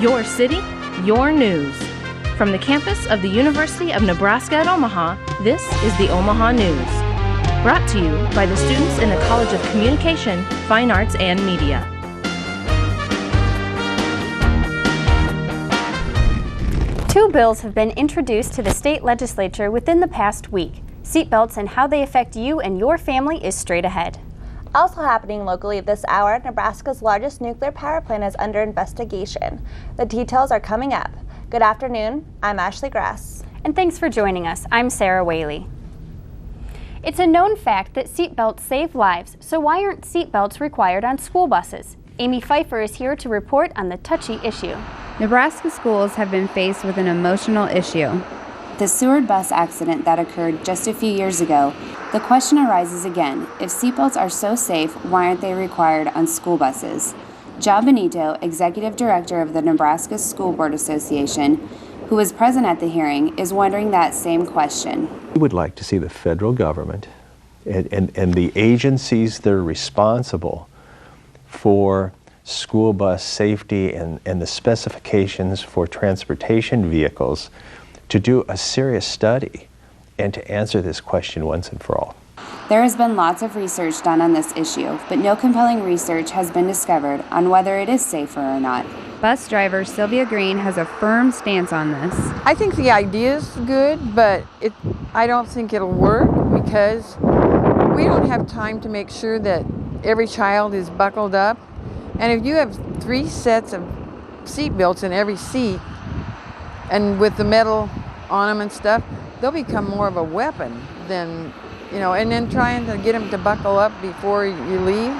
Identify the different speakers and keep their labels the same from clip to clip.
Speaker 1: Your city, your news. From the campus of the University of Nebraska at Omaha, this is the Omaha News. Brought to you by the students in the College of Communication, Fine Arts, and Media.
Speaker 2: Two bills have been introduced to the state legislature within the past week. Seatbelts and how they affect you and your family is straight ahead.
Speaker 3: Also happening locally this hour, Nebraska's largest nuclear power plant is under investigation. The details are coming up. Good afternoon, I'm Ashley Grass.
Speaker 2: And thanks for joining us. I'm Sarah Whaley. It's a known fact that seatbelts save lives, so why aren't seatbelts required on school buses? Amy Pfeiffer is here to report on the touchy issue.
Speaker 4: Nebraska schools have been faced with an emotional issue.
Speaker 5: The Seward bus accident that occurred just a few years ago, the question arises again, if seatbelts are so safe, why aren't they required on school buses? Joe Benito, Executive Director of the Nebraska School Board Association, who was present at the hearing, is wondering that same question.
Speaker 6: We would like to see the federal government and the agencies that are responsible for school bus safety and the specifications for transportation vehicles to do a serious study and to answer this question once and for all.
Speaker 5: There has been lots of research done on this issue, but no compelling research has been discovered on whether it is safer or not.
Speaker 4: Bus driver Sylvia Green has a firm stance on this.
Speaker 7: I think the idea is good, but I don't think it'll work because we don't have time to make sure that every child is buckled up. And if you have 3 sets of seat belts in every seat, and with the metal on them and stuff, they'll become more of a weapon than, and then trying to get them to buckle up before you leave.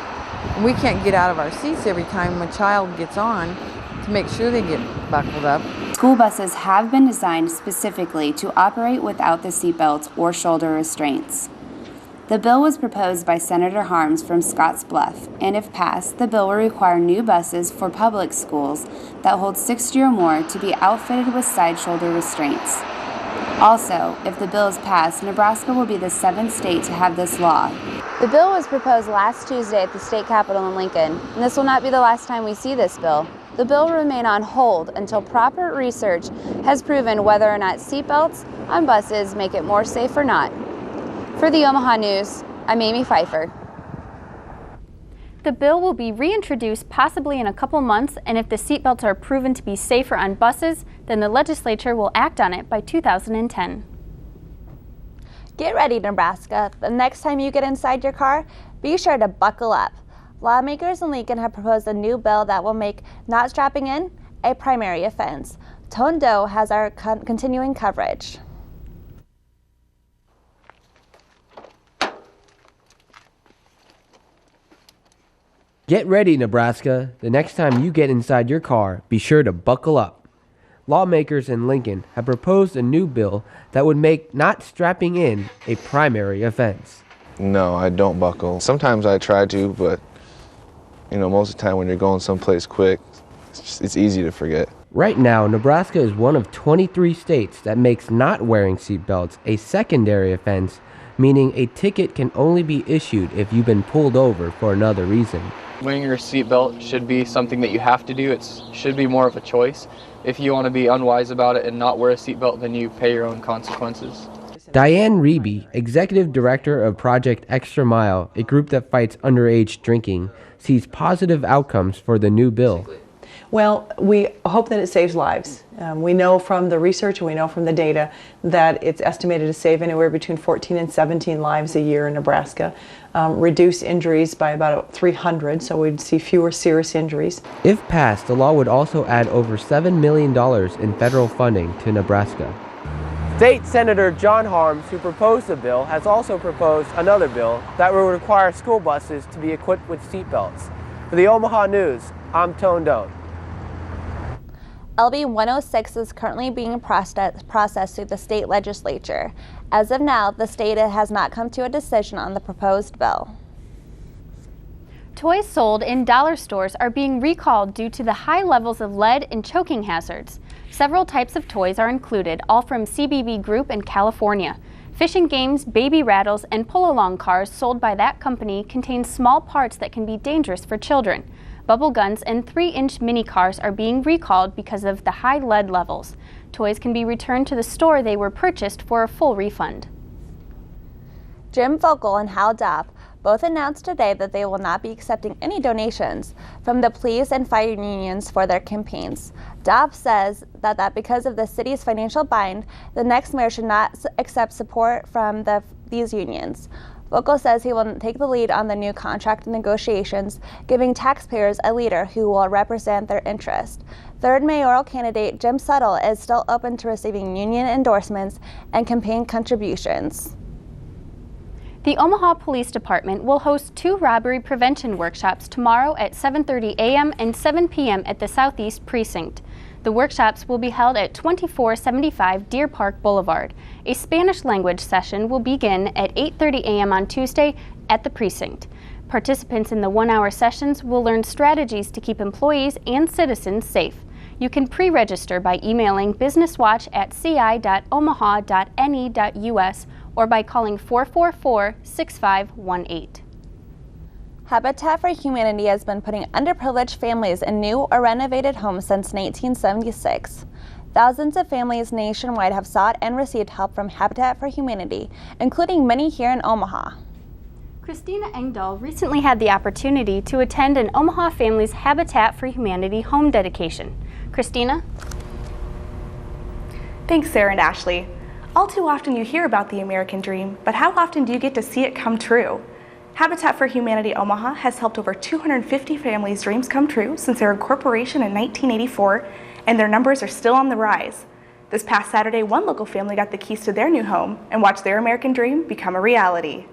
Speaker 7: And we can't get out of our seats every time a child gets on to make sure they get buckled up.
Speaker 5: School buses have been designed specifically to operate without the seatbelts or shoulder restraints. The bill was proposed by Senator Harms from Scotts Bluff, and if passed, the bill will require new buses for public schools that hold 60 or more to be outfitted with side shoulder restraints. Also, if the bill is passed, Nebraska will be the 7th state to have this law.
Speaker 8: The bill was proposed last Tuesday at the state capitol in Lincoln, and this will not be the last time we see this bill. The bill will remain on hold until proper research has proven whether or not seatbelts on buses make it more safe or not. For the Omaha News, I'm Amy Pfeiffer.
Speaker 2: The bill will be reintroduced possibly in a couple months, and if the seatbelts are proven to be safer on buses, then the legislature will act on it by 2010.
Speaker 3: Get ready, Nebraska. The next time you get inside your car, be sure to buckle up. Lawmakers in Lincoln have proposed a new bill that will make not strapping in a primary offense. Tone Doe has our continuing coverage.
Speaker 9: Get ready, Nebraska. The next time you get inside your car, be sure to buckle up. Lawmakers in Lincoln have proposed a new bill that would make not strapping in a primary offense.
Speaker 10: No, I don't buckle. Sometimes I try to, but most of the time when you're going someplace quick, it's easy to forget.
Speaker 9: Right now, Nebraska is one of 23 states that makes not wearing seatbelts a secondary offense, meaning a ticket can only be issued if you've been pulled over for another reason.
Speaker 11: Wearing your seatbelt should be something that you have to do. It should be more of a choice. If you want to be unwise about it and not wear a seatbelt, then you pay your own consequences.
Speaker 9: Diane Reeby, Executive Director of Project Extra Mile, a group that fights underage drinking, sees positive outcomes for the new bill.
Speaker 12: Well, we hope that it saves lives. We know from the research and we know from the data that it's estimated to save anywhere between 14 and 17 lives a year in Nebraska, reduce injuries by about 300, so we'd see fewer serious injuries.
Speaker 9: If passed, the law would also add over $7 million in federal funding to Nebraska. State Senator John Harms, who proposed the bill, has also proposed another bill that will require school buses to be equipped with seatbelts. For the Omaha News, I'm Tone Doe.
Speaker 3: LB 106 is currently being processed through the state legislature. As of now, the state has not come to a decision on the proposed bill.
Speaker 2: Toys sold in dollar stores are being recalled due to the high levels of lead and choking hazards. Several types of toys are included, all from CBB Group in California. Fishing games, baby rattles, and pull-along cars sold by that company contain small parts that can be dangerous for children. Bubble guns and 3-inch mini cars are being recalled because of the high lead levels. Toys can be returned to the store they were purchased for a full refund.
Speaker 3: Jim Vogel and Hal Dopp both announced today that they will not be accepting any donations from the police and fire unions for their campaigns. Dopp says that because of the city's financial bind, the next mayor should not accept support from these unions. Vogel says he will take the lead on the new contract negotiations, giving taxpayers a leader who will represent their interest. Third mayoral candidate Jim Suttle is still open to receiving union endorsements and campaign contributions.
Speaker 2: The Omaha Police Department will host 2 robbery prevention workshops tomorrow at 7:30 a.m. and 7 p.m. at the Southeast Precinct. The workshops will be held at 2475 Deer Park Boulevard. A Spanish language session will begin at 8:30 a.m. on Tuesday at the precinct. Participants in the 1-hour sessions will learn strategies to keep employees and citizens safe. You can pre-register by emailing businesswatch@ci.omaha.ne.us or by calling 444-6518.
Speaker 3: Habitat for Humanity has been putting underprivileged families in new or renovated homes since 1976. Thousands of families nationwide have sought and received help from Habitat for Humanity, including many here in Omaha.
Speaker 2: Christina Engdahl recently had the opportunity to attend an Omaha family's Habitat for Humanity home dedication. Christina?
Speaker 13: Thanks, Sarah and Ashley. All too often you hear about the American dream, but how often do you get to see it come true? Habitat for Humanity Omaha has helped over 250 families' dreams come true since their incorporation in 1984, and their numbers are still on the rise. This past Saturday, one local family got the keys to their new home and watched their American dream become a reality.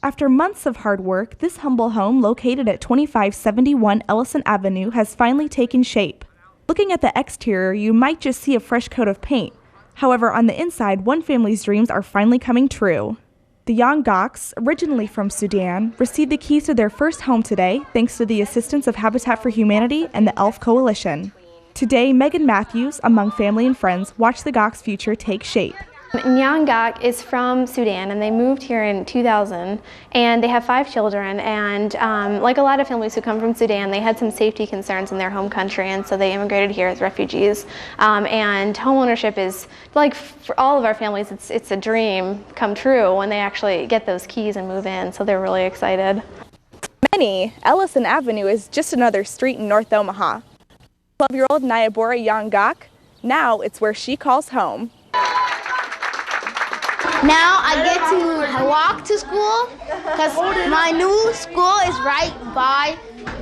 Speaker 13: After months of hard work, this humble home located at 2571 Ellison Avenue has finally taken shape. Looking at the exterior, you might just see a fresh coat of paint. However, on the inside, one family's dreams are finally coming true. The Yonggaks, originally from Sudan, received the keys to their first home today thanks to the assistance of Habitat for Humanity and the ELF Coalition. Today, Megan Matthews, among family and friends, watched the Gok's future take shape.
Speaker 14: Nyangak is from Sudan, and they moved here in 2000, and they have 5 children, and like a lot of families who come from Sudan, they had some safety concerns in their home country, and so they immigrated here as refugees. And homeownership is, like for all of our families, it's a dream come true when they actually get those keys and move in, so they're really excited.
Speaker 13: Many, Ellison Avenue is just another street in North Omaha. 12-year-old Nyabora Yonggak, now it's where she calls home.
Speaker 15: Now I get to walk to school because my new school is right by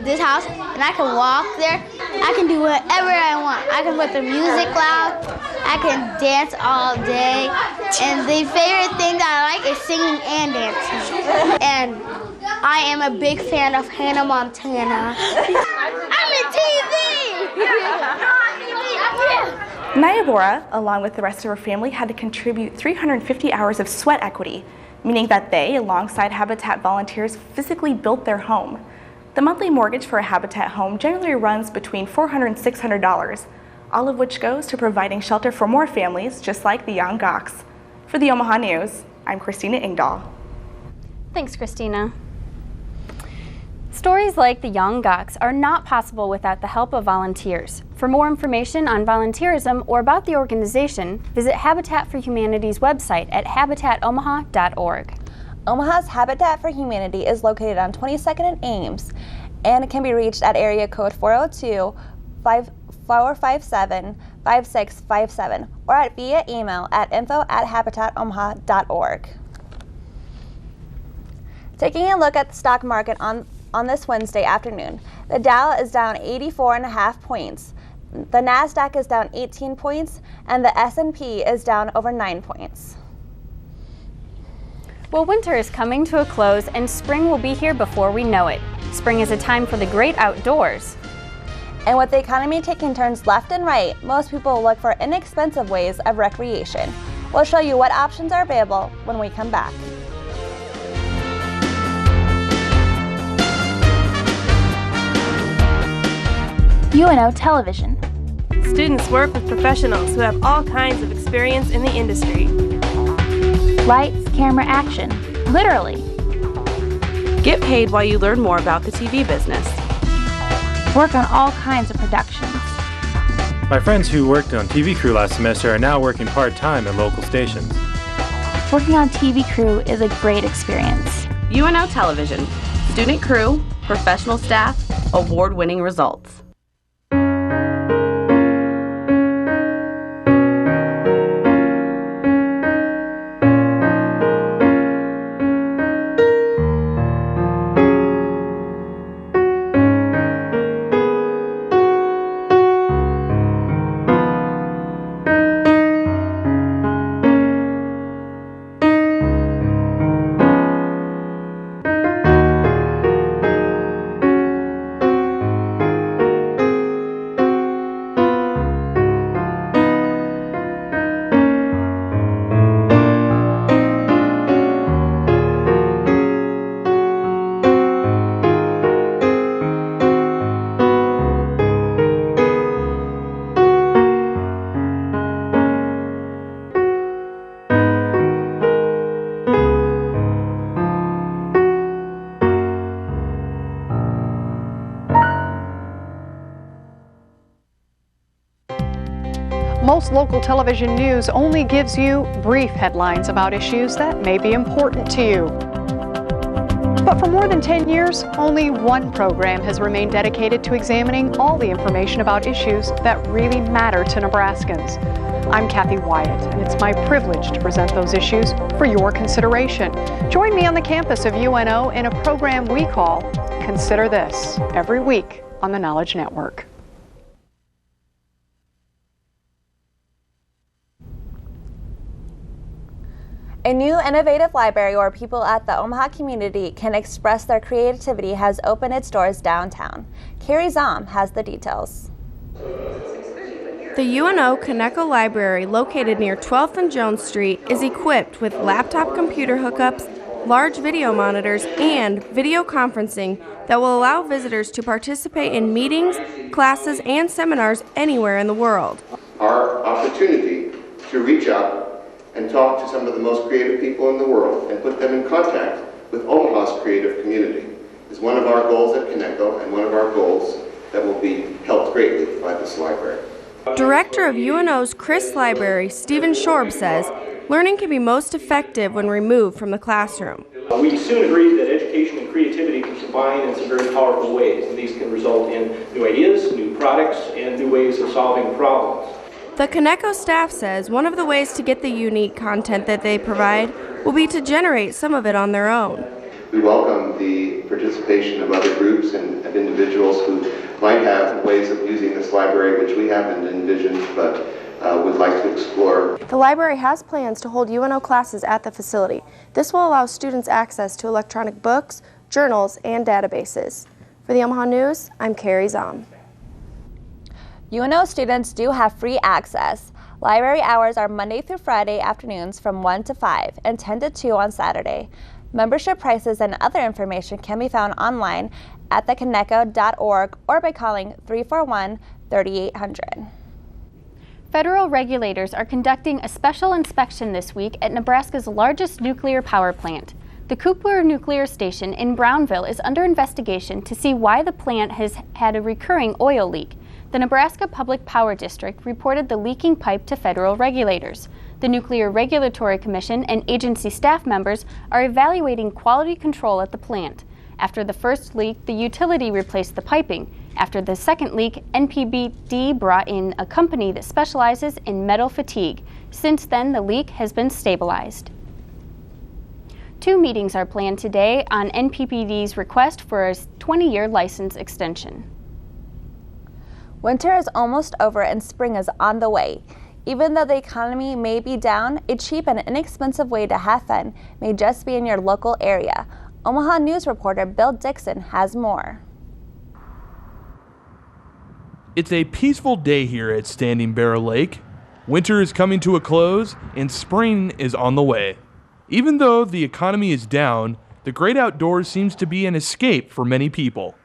Speaker 15: this house, and I can walk there. I can do whatever I want. I can put the music loud. I can dance all day. And the favorite thing that I like is singing and dancing. And I am a big fan of Hannah Montana. I'm in TV!
Speaker 13: Nyabora, along with the rest of her family, had to contribute 350 hours of sweat equity, meaning that they, alongside Habitat volunteers, physically built their home. The monthly mortgage for a Habitat home generally runs between $400 and $600, all of which goes to providing shelter for more families, just like the Yonggaks. For the Omaha News, I'm Christina Engdahl.
Speaker 2: Thanks, Christina. Stories like the Yonggaks are not possible without the help of volunteers. For more information on volunteerism or about the organization, visit Habitat for Humanity's website at habitatomaha.org.
Speaker 3: Omaha's Habitat for Humanity is located on 22nd and Ames, and it can be reached at area code 402-457-5657 or via email at info@habitatomaha.org. Taking a look at the stock market on this Wednesday afternoon, the Dow is down 84.5 points, the NASDAQ is down 18 points, and the S&P is down over 9 points.
Speaker 2: Well, winter is coming to a close and spring will be here before we know it. Spring is a time for the great outdoors.
Speaker 3: And with the economy taking turns left and right, most people look for inexpensive ways of recreation. We'll show you what options are available when we come back.
Speaker 16: UNO Television.
Speaker 1: Students work with professionals who have all kinds of experience in the industry.
Speaker 16: Lights, camera, action. Literally.
Speaker 17: Get paid while you learn more about the TV business.
Speaker 16: Work on all kinds of productions.
Speaker 18: My friends who worked on TV Crew last semester are now working part-time at local stations.
Speaker 16: Working on TV Crew is a great experience.
Speaker 17: UNO Television, student crew, professional staff, award-winning results.
Speaker 19: Most local television news only gives you brief headlines about issues that may be important to you. But for more than 10 years, only one program has remained dedicated to examining all the information about issues that really matter to Nebraskans. I'm Kathy Wyatt, and it's my privilege to present those issues for your consideration. Join me on the campus of UNO in a program we call Consider This, every week on the Knowledge Network.
Speaker 3: A new innovative library where people at the Omaha community can express their creativity has opened its doors downtown. Carrie Zom has the details.
Speaker 20: The UNO Coneco Library, located near 12th and Jones Street, is equipped with laptop computer hookups, large video monitors, and video conferencing that will allow visitors to participate in meetings, classes, and seminars anywhere in the world.
Speaker 21: Our opportunity to reach out and talk to some of the most creative people in the world and put them in contact with Omaha's creative community is one of our goals at Coneco and one of our goals that will be helped greatly by this library.
Speaker 20: Director of UNO's Chris Library, Stephen Shorb, says learning can be most effective when removed from the classroom.
Speaker 22: We soon agreed that education and creativity can combine in some very powerful ways, and these can result in new ideas, new products, and new ways of solving problems.
Speaker 20: The Coneco staff says one of the ways to get the unique content that they provide will be to generate some of it on their own.
Speaker 21: We welcome the participation of other groups and individuals who might have ways of using this library which we haven't envisioned but would like to explore.
Speaker 20: The library has plans to hold UNO classes at the facility. This will allow students access to electronic books, journals, and databases. For the Omaha News, I'm Carrie Zom.
Speaker 3: UNO students do have free access. Library hours are Monday through Friday afternoons from 1 to 5 and 10 to 2 on Saturday. Membership prices and other information can be found online at theconeco.org or by calling 341-3800.
Speaker 2: Federal regulators are conducting a special inspection this week at Nebraska's largest nuclear power plant. The Cooper Nuclear Station in Brownville is under investigation to see why the plant has had a recurring oil leak. The Nebraska Public Power District reported the leaking pipe to federal regulators. The Nuclear Regulatory Commission and agency staff members are evaluating quality control at the plant. After the first leak, the utility replaced the piping. After the second leak, NPBD brought in a company that specializes in metal fatigue. Since then, the leak has been stabilized. 2 meetings are planned today on NPPD's request for a 20-year license extension.
Speaker 3: Winter is almost over and spring is on the way. Even though the economy may be down, a cheap and inexpensive way to have fun may just be in your local area. Omaha News reporter Bill Dixon has more.
Speaker 23: It's a peaceful day here at Standing Barrel Lake. Winter is coming to a close and spring is on the way. Even though the economy is down, the great outdoors seems to be an escape for many people.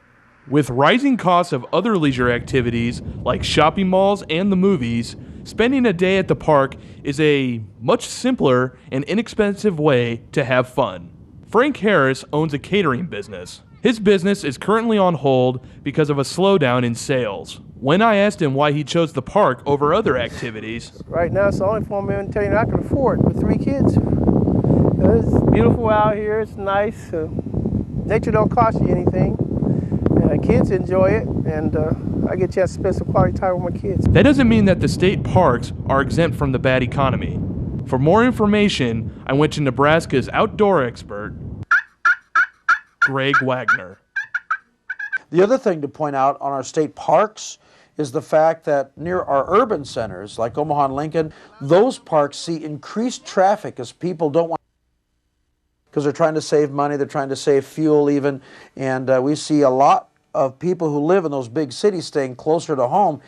Speaker 23: With rising costs of other leisure activities like shopping malls and the movies, spending a day at the park is a much simpler and inexpensive way to have fun. Frank Harris owns a catering business. His business is currently on hold because of a slowdown in sales. When I asked him why he chose the park over other activities,
Speaker 4: right now it's the only form of entertainment I can afford with 3 kids. It's beautiful out here, it's nice. Nature don't cost you anything. Kids enjoy it, and I get a chance to spend some quality time with my kids.
Speaker 23: That doesn't mean that the state parks are exempt from the bad economy. For more information, I went to Nebraska's outdoor expert, Greg Wagner.
Speaker 6: The other thing to point out on our state parks is the fact that near our urban centers, like Omaha and Lincoln, those parks see increased traffic as people don't want, because they're trying to save money, they're trying to save fuel even, and we see a lot of people who live in those big cities staying closer to home.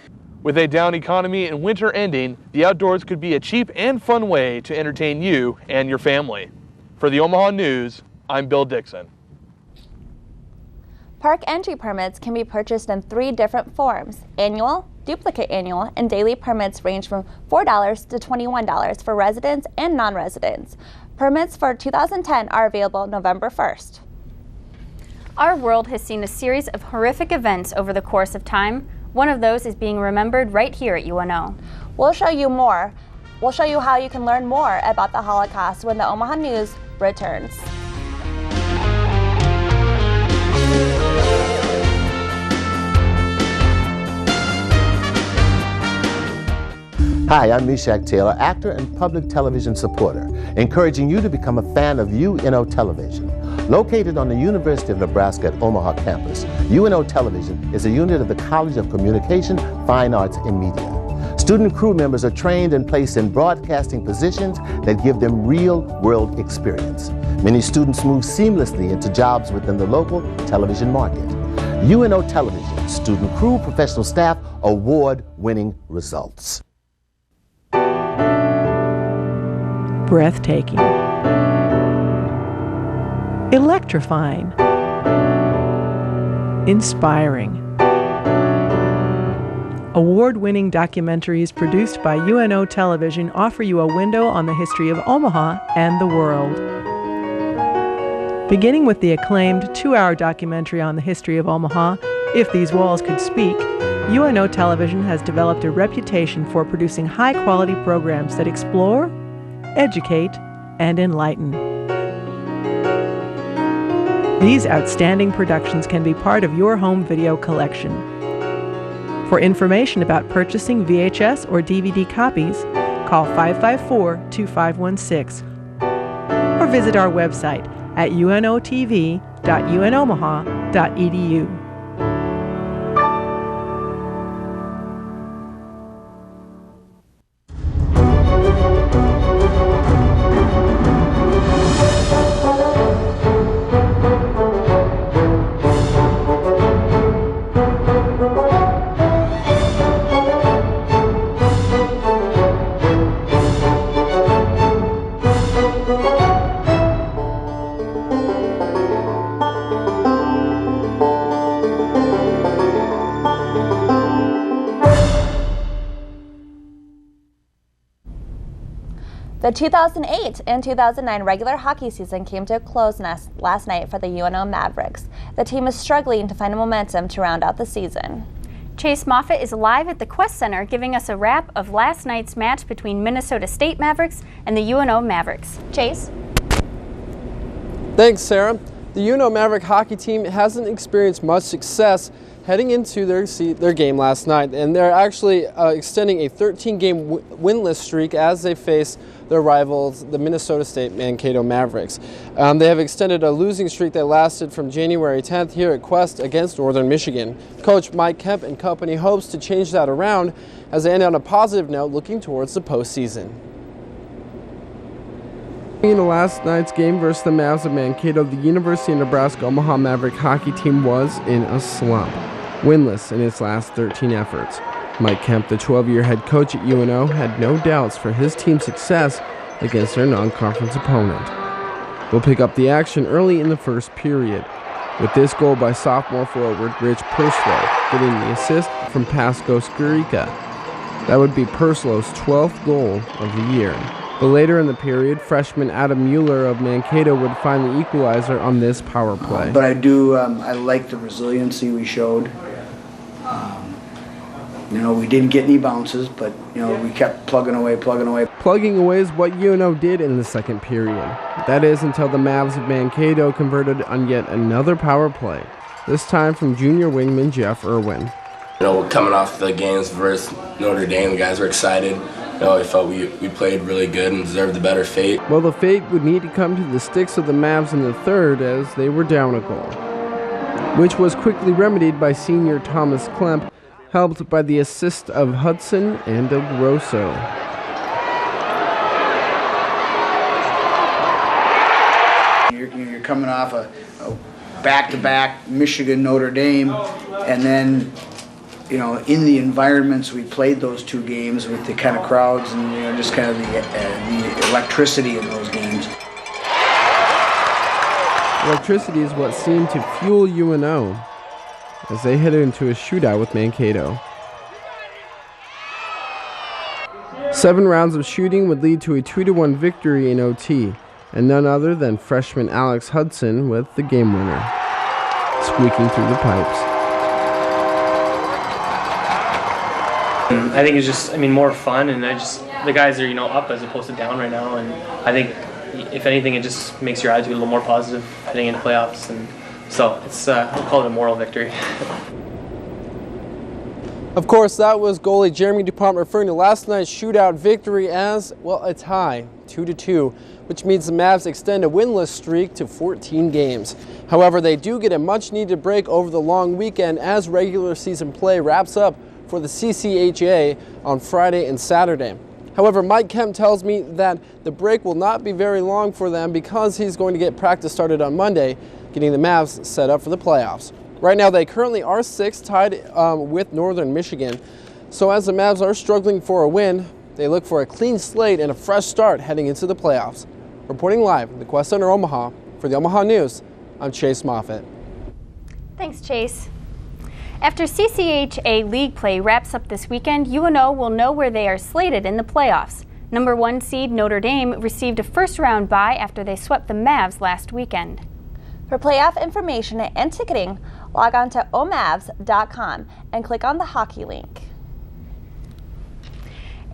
Speaker 23: With a down economy and winter ending, the outdoors could be a cheap and fun way to entertain you and your family. For the Omaha News, I'm Bill Dixon.
Speaker 3: Park entry permits can be purchased in 3 different forms: annual, duplicate annual, and daily permits range from $4 to $21 for residents and non-residents. Permits for 2010 are available November 1st.
Speaker 2: Our world has seen a series of horrific events over the course of time. One of those is being remembered right here at UNO.
Speaker 3: We'll show you more. We'll show you how you can learn more about the Holocaust when the Omaha News returns.
Speaker 7: Hi, I'm Meshach Taylor, actor and public television supporter, encouraging you to become a fan of UNO Television. Located on the University of Nebraska at Omaha campus, UNO Television is a unit of the College of Communication, Fine Arts, and Media. Student crew members are trained and placed in broadcasting positions that give them real-world experience. Many students move seamlessly into jobs within the local television market. UNO Television, student crew, professional staff, award-winning results.
Speaker 24: Breathtaking, electrifying, inspiring. Award-winning documentaries produced by UNO Television offer you a window on the history of Omaha and the world. Beginning with the acclaimed 2-hour documentary on the history of Omaha, If These Walls Could Speak, UNO Television has developed a reputation for producing high-quality programs that explore, educate, and enlighten. These outstanding productions can be part of your home video collection. For information about purchasing VHS or DVD copies, call 554-2516 or visit our website at unotv.unomaha.edu.
Speaker 3: The 2008 and 2009 regular hockey season came to a close last night for the UNO Mavericks. The team is struggling to find a momentum to round out the season.
Speaker 2: Chase Moffett is live at the Quest Center giving us a wrap of last night's match between Minnesota State Mavericks and the UNO Mavericks. Chase?
Speaker 25: Thanks, Sarah. The UNO Maverick hockey team hasn't experienced much success heading into their game last night, and they're actually extending a 13-game winless streak as they face their rivals, the Minnesota State Mankato Mavericks. They have extended a losing streak that lasted from January 10th here at Quest against Northern Michigan. Coach Mike Kemp and company hopes to change that around as they end on a positive note looking towards the postseason. In last night's game versus the Mavs of Mankato, the University of Nebraska Omaha Maverick hockey team was in a slump, winless in its last 13 efforts. Mike Kemp, the 12-year head coach at UNO, had no doubts for his team's success against their non-conference opponent. We'll pick up the action early in the first period, with this goal by sophomore forward Rich Purslow getting the assist from Pasco Skirika. That would be Purslow's 12th goal of the year. But later in the period, freshman Adam Mueller of Mankato would find the equalizer on this power play.
Speaker 5: But I like the resiliency we showed. We didn't get any bounces, but, we kept plugging away.
Speaker 25: Plugging away is what UNO did in the second period. That is until the Mavs of Mankato converted on yet another power play, this time from junior wingman Jeff Irwin.
Speaker 8: We're coming off the games versus Notre Dame. The guys were excited. I felt we played really good and deserved the better fate.
Speaker 25: Well, the fate would need to come to the sticks of the Mavs in the third as they were down a goal, which was quickly remedied by senior Thomas Klemp, helped by the assist of Hudson and of Grosso.
Speaker 5: You're coming off a back-to-back Michigan Notre Dame, and then in the environments we played those two games with the kind of crowds and just kind of the electricity in those games.
Speaker 25: Electricity is what seemed to fuel UNO as they headed into a shootout with Mankato. 7 rounds of shooting would lead to a 2-1 victory in OT, and none other than freshman Alex Hudson with the game winner, squeaking through the pipes.
Speaker 10: I think it's just, more fun, and the guys are, up as opposed to down right now, and I think, if anything, it just makes your attitude a little more positive heading into playoffs, and so it's, I'll call it a moral victory.
Speaker 25: Of course, that was goalie Jeremy DuPont referring to last night's shootout victory as, a tie, 2-2, which means the Mavs extend a winless streak to 14 games. However, they do get a much-needed break over the long weekend as regular season play wraps up for the CCHA on Friday and Saturday. However, Mike Kemp tells me that the break will not be very long for them because he's going to get practice started on Monday, getting the Mavs set up for the playoffs. Right now, they currently are 6th, tied with Northern Michigan. So as the Mavs are struggling for a win, they look for a clean slate and a fresh start heading into the playoffs. Reporting live in the Quest Center, Omaha, for the Omaha News, I'm Chase Moffitt.
Speaker 2: Thanks, Chase. After CCHA League play wraps up this weekend, UNO will know where they are slated in the playoffs. Number 1 seed Notre Dame received a first-round bye after they swept the Mavs last weekend.
Speaker 3: For playoff information and ticketing, log on to omavs.com and click on the hockey link.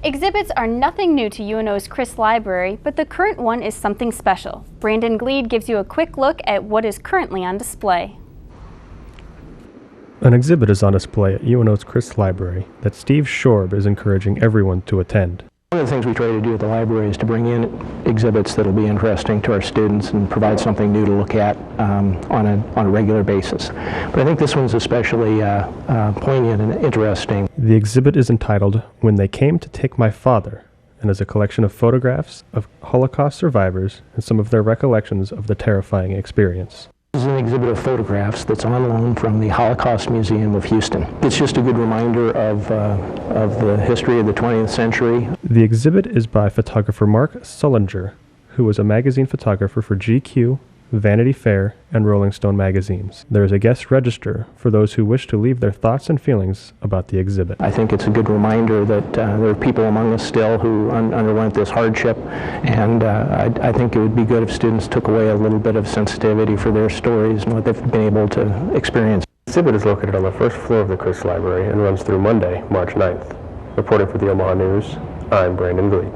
Speaker 2: Exhibits are nothing new to UNO's Chris Library, but the current one is something special. Brandon Gleed gives you a quick look at what is currently on display.
Speaker 11: An exhibit is on display at UNO's Chris Library that Steve Shorb is encouraging everyone to attend.
Speaker 12: One of the things we try to do at the library is to bring in exhibits that will be interesting to our students and provide something new to look at on a regular basis. But I think this one's especially poignant and interesting.
Speaker 11: The exhibit is entitled When They Came to Take My Father, and is a collection of photographs of Holocaust survivors and some of their recollections of the terrifying experience.
Speaker 12: This is an exhibit of photographs that's on loan from the Holocaust Museum of Houston. It's just a good reminder of the history of the 20th century.
Speaker 11: The exhibit is by photographer Mark Sullinger, who was a magazine photographer for GQ, Vanity Fair, and Rolling Stone magazines. There is a guest register for those who wish to leave their thoughts and feelings about the exhibit.
Speaker 12: I think it's a good reminder that there are people among us still who underwent this hardship, and I think it would be good if students took away a little bit of sensitivity for their stories and what they've been able to experience.
Speaker 26: The exhibit is located on the first floor of the Chris Library and runs through Monday, March 9th. Reporting for the Omaha News, I'm Brandon Gleed.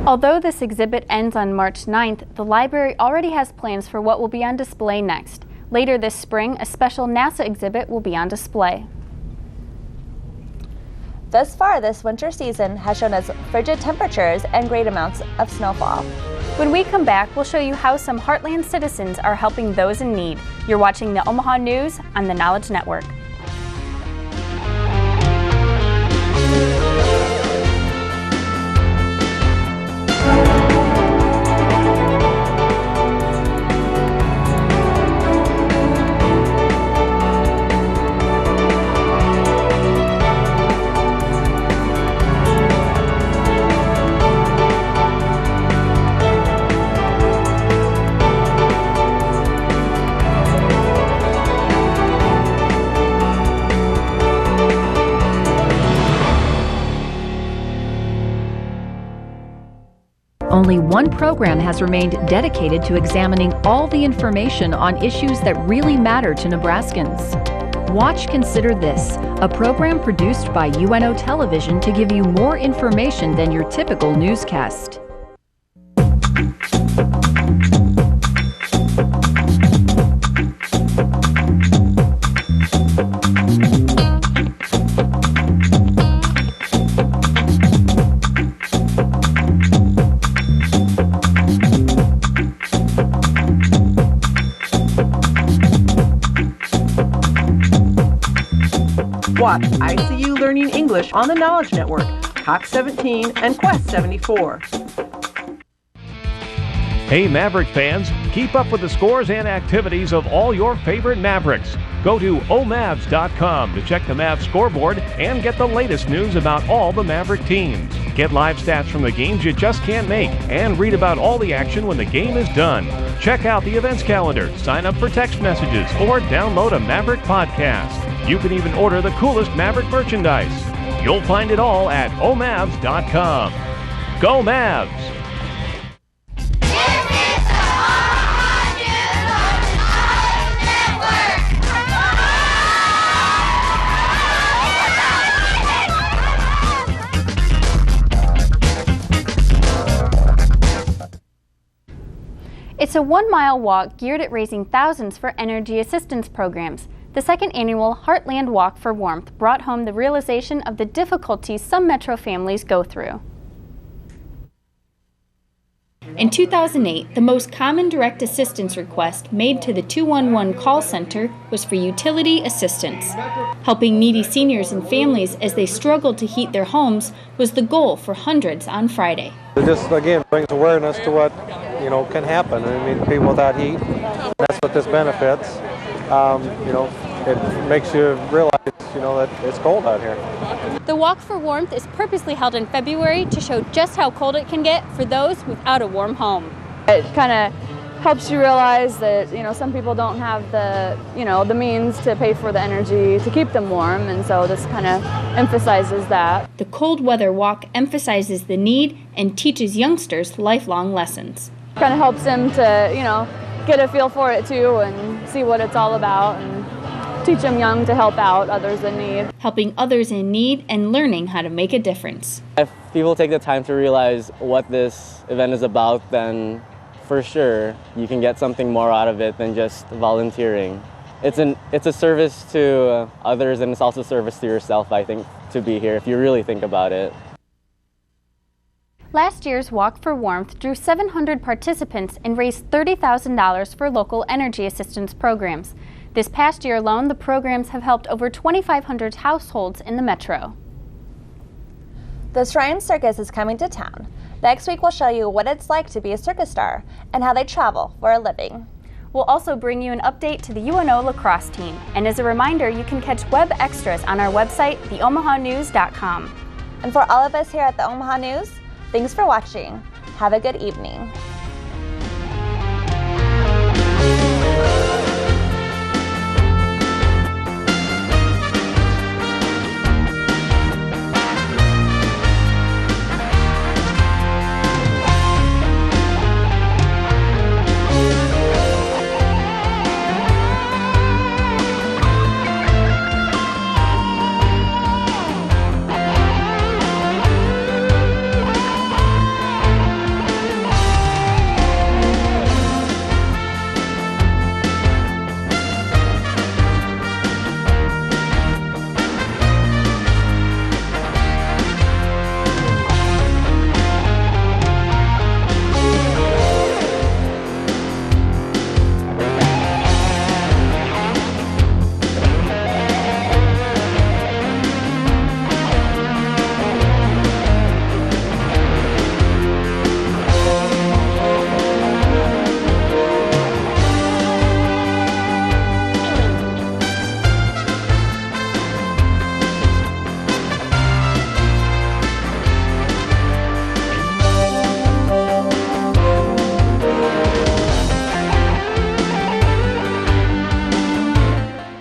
Speaker 2: Although this exhibit ends on March 9th, the library already has plans for what will be on display next. Later this spring, a special NASA exhibit will be on display.
Speaker 3: Thus far, this winter season has shown us frigid temperatures and great amounts of snowfall.
Speaker 2: When we come back, we'll show you how some Heartland citizens are helping those in need. You're watching the Omaha News on the Knowledge Network.
Speaker 1: only one program has remained dedicated to examining all the information on issues that really matter to Nebraskans. Watch Consider This, a program produced by UNO Television to give you more information than your typical newscast.
Speaker 9: Watch ICU Learning English on the Knowledge Network, Cox 17, and Quest 74.
Speaker 13: Hey Maverick fans, keep up with the scores and activities of all your favorite Mavericks. Go to omavs.com to check the Mavs scoreboard and get the latest news about all the Maverick teams. Get live stats from the games you just can't make and read about all the action when the game is done. Check out the events calendar, sign up for text messages, or download a Maverick podcast. You can even order the coolest Maverick merchandise. You'll find it all at omavs.com. Go Mavs!
Speaker 2: It's a 1-mile walk geared at raising thousands for energy assistance programs. The second annual Heartland Walk for Warmth brought home the realization of the difficulties some Metro families go through. In 2008, the most common direct assistance request made to the 211 call center was for utility assistance. Helping needy seniors and families as they struggled to heat their homes was the goal for hundreds on Friday.
Speaker 14: It just, again, brings awareness to what, can happen. I mean, people without heat, that's what this benefits. It makes you realize, that it's cold out here.
Speaker 2: The Walk for Warmth is purposely held in February to show just how cold it can get for those without a warm home.
Speaker 15: It kind of helps you realize that, some people don't have the, the means to pay for the energy to keep them warm, and so this kind of emphasizes that.
Speaker 2: The cold weather walk emphasizes the need and teaches youngsters lifelong lessons.
Speaker 15: Kind of helps them to, get a feel for it too and see what it's all about, and teach them young to help out others in need.
Speaker 2: Helping others in need and learning how to make a difference.
Speaker 18: If people take the time to realize what this event is about, then for sure you can get something more out of it than just volunteering. It's a service to others, and it's also a service to yourself, I think, to be here if you really think about it.
Speaker 2: Last year's Walk for Warmth drew 700 participants and raised $30,000 for local energy assistance programs. This past year alone, the programs have helped over 2,500 households in the metro.
Speaker 3: The Shrine Circus is coming to town. Next week we'll show you what it's like to be a circus star and how they travel for a living.
Speaker 2: We'll also bring you an update to the UNO lacrosse team. And as a reminder, you can catch web extras on our website, theomahanews.com.
Speaker 3: And for all of us here at the Omaha News, thanks for watching. Have a good evening.